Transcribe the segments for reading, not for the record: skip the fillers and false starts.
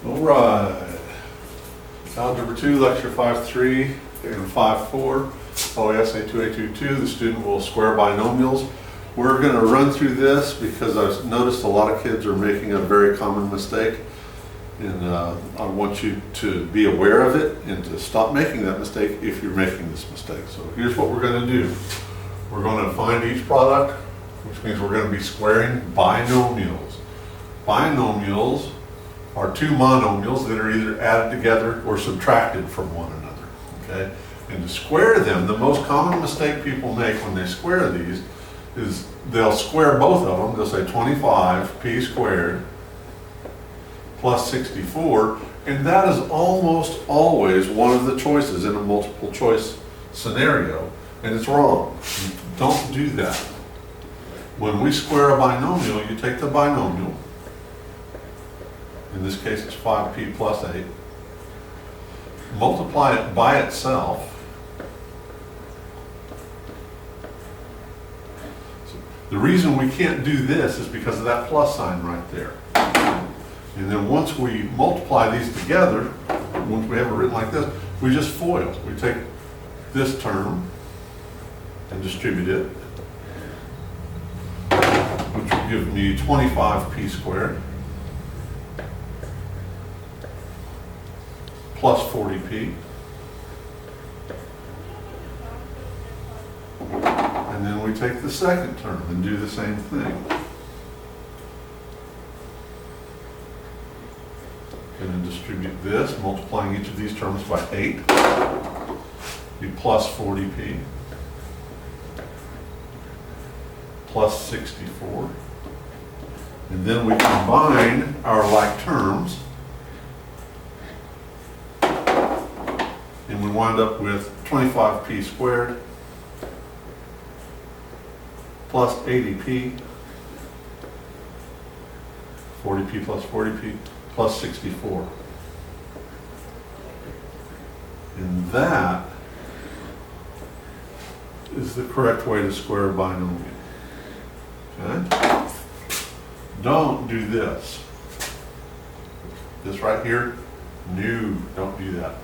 All right. Algebra 2, Lecture 5.3 and 5.4, OASA 2A22, the student will square binomials. We're going to run through this because I've noticed a lot of kids are making a very common mistake. And I want you to be aware of it and to stop making that mistake if you're making this mistake. So here's what we're going to do. We're going to find each product, which means we're going to be squaring binomials. Binomials are two monomials that are either added together or subtracted from one another. Okay? And to square them, the most common mistake people make when they square these is they'll square both of them. They'll say 25p squared plus 64, and that is almost always one of the choices in a multiple choice scenario, and it's wrong. Don't do that. When we square a binomial, you take the binomial, in this case it's 5p plus 8, multiply it by itself. So the reason we can't do this is because of that plus sign right there. And then once we multiply these together, once we have it written like this, we just FOIL. We take this term and distribute it, which will give me 25p squared plus 40p. And then we take the second term and do the same thing. Going to distribute this, multiplying each of these terms by 8, be plus 40p, plus 64. And then we combine our like terms, and we wind up with 25p squared plus 80p, 40p plus 40p, plus 64. And that is the correct way to square a binomial. Okay? Don't do this. This right here, no, don't do that.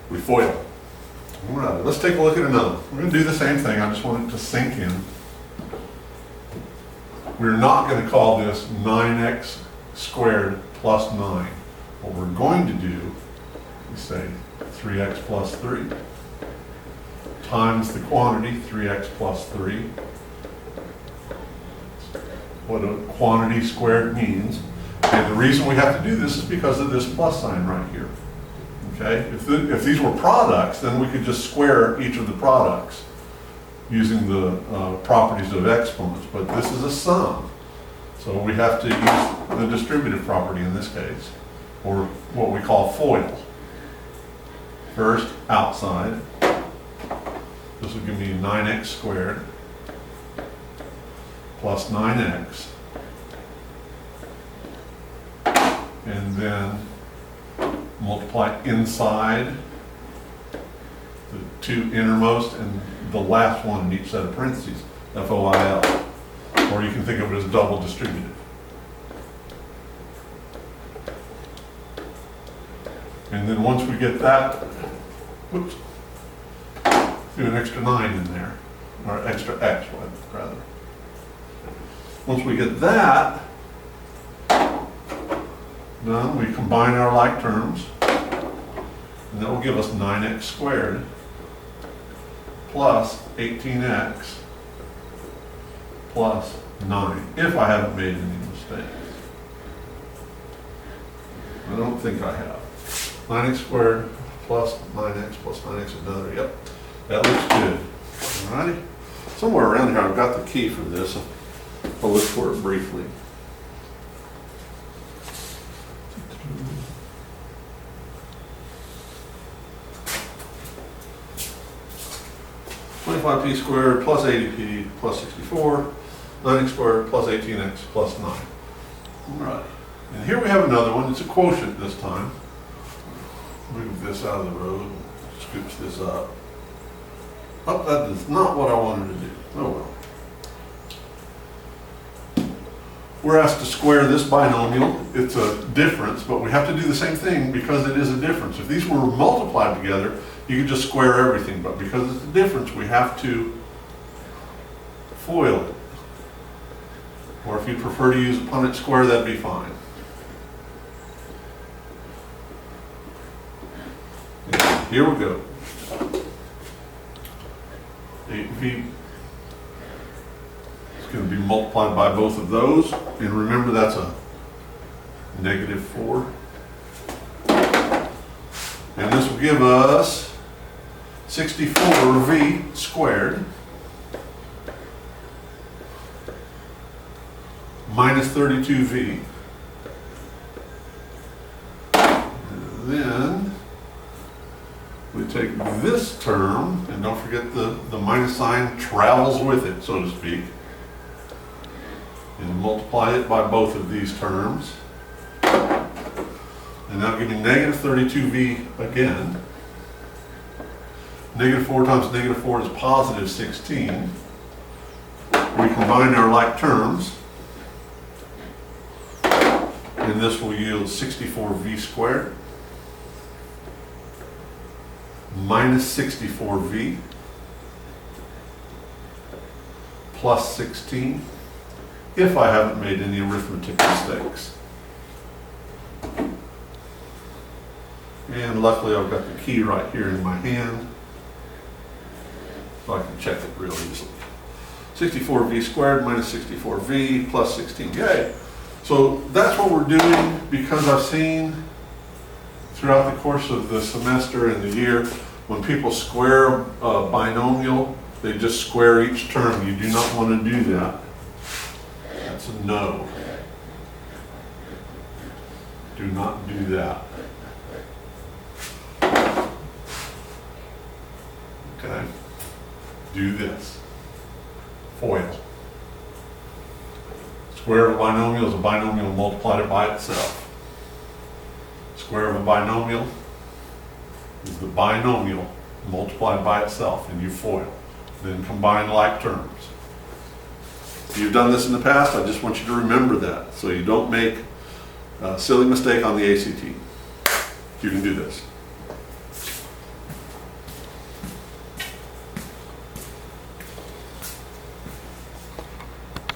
We FOIL. All right, let's take a look at another. We're going to do the same thing. I just want it to sink in. We're not going to call this 9x squared plus 9. What we're going to do is say 3x plus 3 times the quantity 3x plus 3. What a quantity squared means. And the reason we have to do this is because of this plus sign right here. Okay? If these were products, then we could just square each of the products using the properties of exponents, but this is a sum. So we have to use the distributive property in this case, or what we call FOIL. First, outside. This will give me 9x squared plus 9x. And then multiply inside the two innermost and the last one in each set of parentheses, FOIL. Or you can think of it as double distributive. And then once we get that, whoops, do an extra 9 in there, or extra x rather. Once we get that done, we combine our like terms, and that will give us 9x squared plus 18x plus 9, if I haven't made any mistakes. I don't think I have. 9x squared plus 9x plus 9x another, yep. That looks good. Alrighty. Somewhere around here I've got the key for this. I'll look for it briefly. p squared plus 80p plus 64, 9x squared plus 18x plus 9. All right. And here we have another one. It's a quotient this time. Move this out of the road, scoops this up. Oh, that is not what I wanted to do. Oh well. we're asked to square this binomial. It's a difference, but we have to do the same thing because it is a difference. If these were multiplied together, you could just square everything, but because it's a difference, we have to FOIL it. Or if you prefer to use a Punnett square, that'd be fine. Here we go. 8v is going to be multiplied by both of those. And remember, that's a -4. And this will give us 64v squared minus 32v. And then we take this term, and don't forget the minus sign travels with it, so to speak, and multiply it by both of these terms. And that'll give me negative 32v again. -4 times -4 is positive 16. We combine our like terms, and this will yield 64v squared minus 64v plus 16, if I haven't made any arithmetic mistakes. And luckily I've got the key right here in my hand, so I can check it real easily. 64v squared minus 64v plus 16, yay! So that's what we're doing, because I've seen throughout the course of the semester and the year, when people square a binomial, they just square each term. You do not want to do that. That's a no. Do not do that. Okay? Do this. FOIL. Square of a binomial is a binomial multiplied by itself. Square of a binomial is the binomial multiplied by itself, and you FOIL. Then combine like terms. If you've done this in the past, I just want you to remember that so you don't make a silly mistake on the ACT. You can do this.